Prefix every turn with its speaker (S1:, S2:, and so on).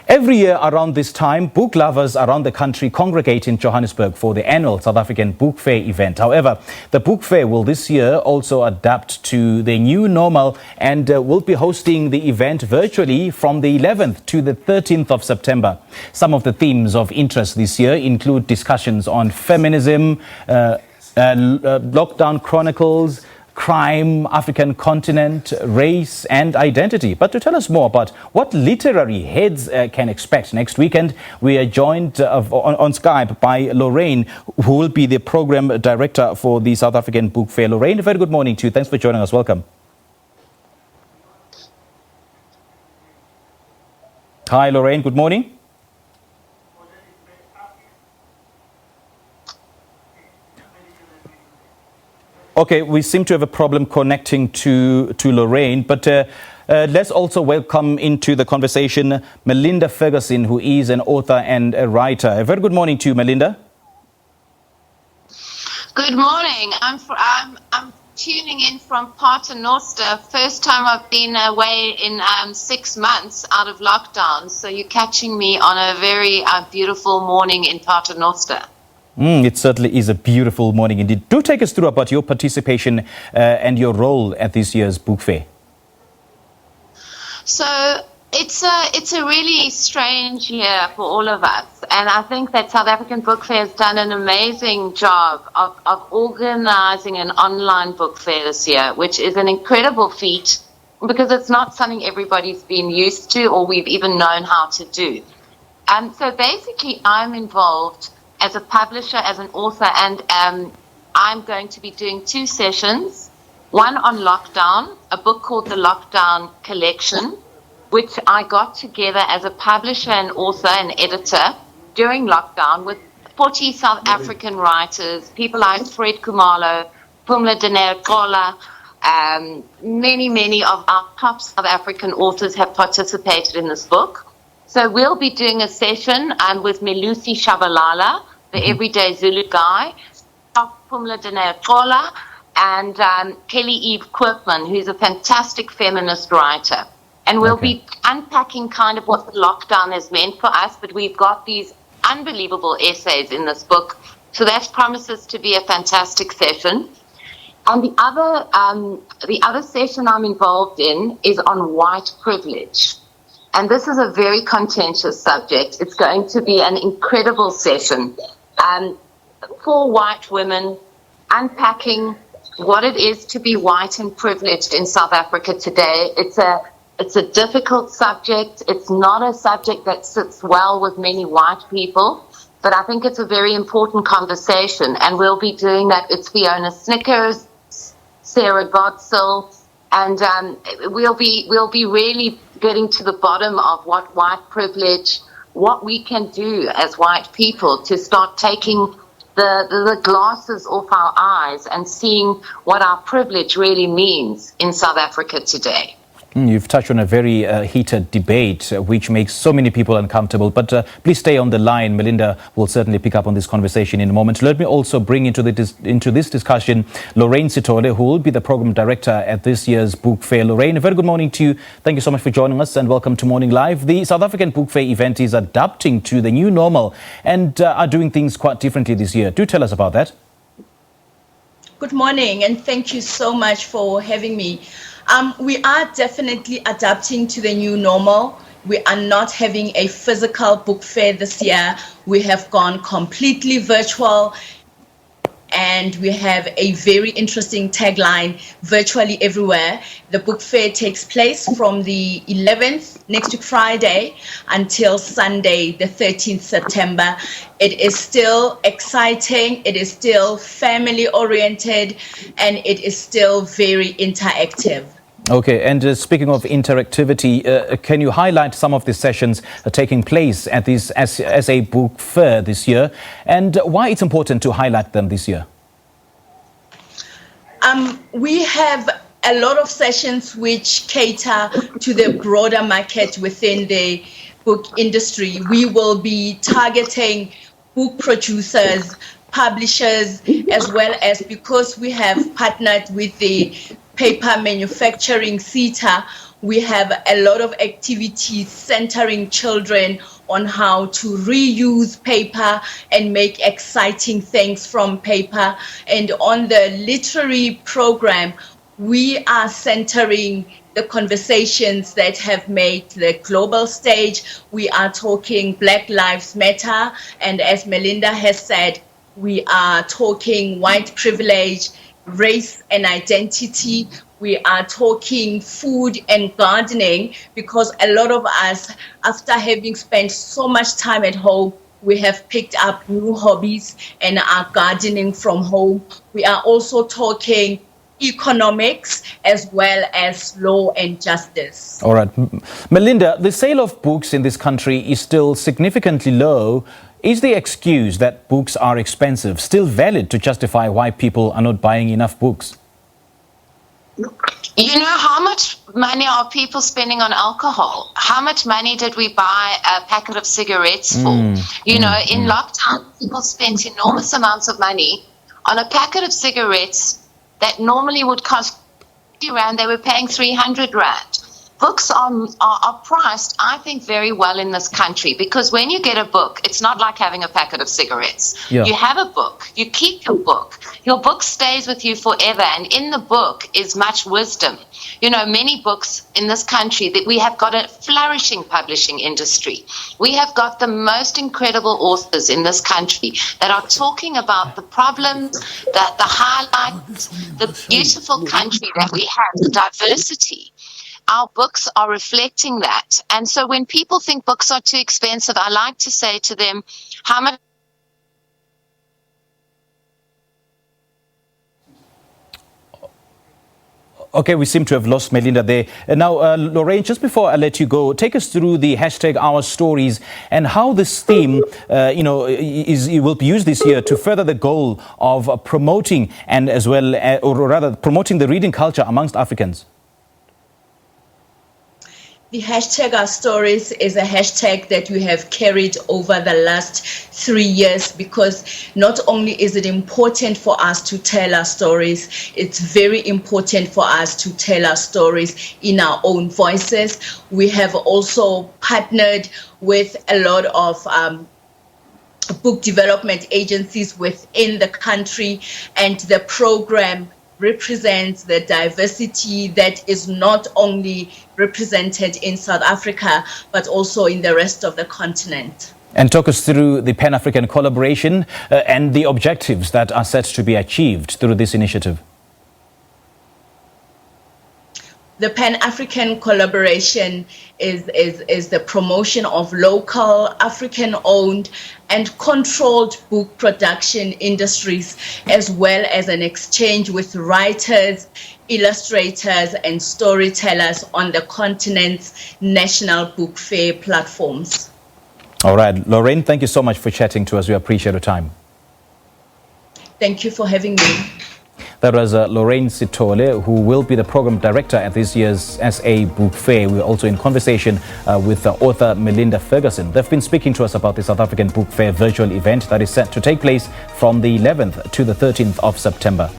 S1: Every year around this time, book lovers around the country congregate in Johannesburg for the annual South African Book Fair event. However, the book fair will this year also adapt to the new normal and will be hosting the event virtually from the 11th to the 13th of September. Some of the themes of interest this year include discussions on feminism, lockdown chronicles, crime, African continent, race and identity. But to tell us more about what literary heads can expect next weekend, we are joined on Skype by Lorraine, who will be the program director for the South African Book Fair. Lorraine, a very good morning to you. Thanks for joining us. Welcome. Hi, Lorraine. Good morning. Okay, we seem to have a problem connecting to Lorraine, but let's also welcome into the conversation Melinda Ferguson, who is an author and a writer. A very good morning to you, Melinda.
S2: Good morning. I'm tuning in from Paternoster. First time I've been away in 6 months out of lockdown, so you're catching me on a very beautiful morning in Paternoster.
S1: It certainly is a beautiful morning indeed. Do take us through about your participation and your role at this year's book fair.
S2: So it's a really strange year for all of us, and I think that South African Book Fair has done an amazing job of organising an online book fair this year, which is an incredible feat because it's not something everybody's been used to or we've even known how to do. So basically I'm involved as a publisher, as an author, and I'm going to be doing 2 sessions, one on lockdown, a book called The Lockdown Collection, which I got together as a publisher and author and editor during lockdown with 40 South African writers, people like Fred Kumalo, Phumla Dineo-Xola, many of our top South African authors have participated in this book. So we'll be doing a session with Melusi Shabalala, the Everyday Zulu guy, Phumla Dineo-Xola, and Kelly Eve Quirkman, who's a fantastic feminist writer. And we'll be unpacking kind of what the lockdown has meant for us, but we've got these unbelievable essays in this book. So that promises to be a fantastic session. And the other session I'm involved in is on white privilege. And this is a very contentious subject. It's going to be an incredible session for white women, unpacking what it is to be white and privileged in South Africa today. It's a difficult subject. It's not a subject that sits well with many white people, but I think it's a very important conversation. And we'll be doing that. It's Fiona Snickers, Sarah Godsill, and we'll be really getting to the bottom of what white privilege, what we can do as white people to start taking the glasses off our eyes and seeing what our privilege really means in South Africa today.
S1: You've touched on a very heated debate, which makes so many people uncomfortable. But please stay on the line. Melinda will certainly pick up on this conversation in a moment. Let me also bring into this discussion Lorraine Sithole, who will be the program director at this year's Book Fair. Lorraine, a very good morning to you. Thank you so much for joining us and welcome to Morning Live. The South African Book Fair event is adapting to the new normal and are doing things quite differently this year. Do tell us about that.
S3: Good morning and thank you so much for having me. We are definitely adapting to the new normal. We are not having a physical book fair this year. We have gone completely virtual, and we have a very interesting tagline, virtually everywhere. The book fair takes place from the 11th, next week Friday, until Sunday, the 13th September. It is still exciting, it is still family-oriented, and it is still very interactive.
S1: Okay, and speaking of interactivity, can you highlight some of the sessions taking place at this SA Book Fair this year and why it's important to highlight them this year?
S3: We have a lot of sessions which cater to the broader market within the book industry. We will be targeting book producers, publishers, as well as, because we have partnered with the paper manufacturing theater, We have a lot of activities centering children on how to reuse paper and make exciting things from paper. And on the literary program, we are centering the conversations that have made the global stage. We are talking Black Lives Matter, and as Melinda has said, we are talking white privilege, race and identity. We are talking food and gardening, because a lot of us, after having spent so much time at home, we have picked up new hobbies and are gardening from home. We are also talking economics as well as law and justice.
S1: All right. Melinda, the sale of books in this country is still significantly low. Is the excuse that books are expensive still valid to justify why people are not buying enough books?
S2: You know, how much money are people spending on alcohol? How much money did we buy a packet of cigarettes for? In lockdown, people spent enormous amounts of money on a packet of cigarettes that normally would cost 50 Rand. They were paying 300 Rand. Books are priced, I think, very well in this country, because when you get a book, it's not like having a packet of cigarettes.
S1: Yeah.
S2: You have a book, you keep your book. Your book stays with you forever, and in the book is much wisdom. You know, many books in this country, that we have got a flourishing publishing industry. We have got the most incredible authors in this country that are talking about the problems, the highlights, the beautiful country that we have, the diversity. Our books are reflecting that. And so when people think books are too expensive, I like to say to them, how much?
S1: Okay, we seem to have lost Melinda there. Now, Lorraine, just before I let you go, take us through the hashtag Our Stories and how this theme, will be used this year to further the goal of promoting and as well, or rather promoting the reading culture amongst Africans.
S3: The hashtag Our Stories is a hashtag that we have carried over the last 3 years, because not only is it important for us to tell our stories, it's very important for us to tell our stories in our own voices. We have also partnered with a lot of book development agencies within the country, and the program represents the diversity that is not only represented in South Africa, but also in the rest of the continent.
S1: And talk us through the Pan-African collaboration and the objectives that are set to be achieved through this initiative.
S3: The Pan-African collaboration is the promotion of local, African-owned and controlled book production industries, as well as an exchange with writers, illustrators and storytellers on the continent's national book fair platforms.
S1: All right. Lorraine, thank you so much for chatting to us. We appreciate your time.
S3: Thank you for having me.
S1: That was Lorraine Sithole, who will be the program director at this year's SA Book Fair. We're also in conversation with author Melinda Ferguson. They've been speaking to us about the South African Book Fair virtual event that is set to take place from the 11th to the 13th of September.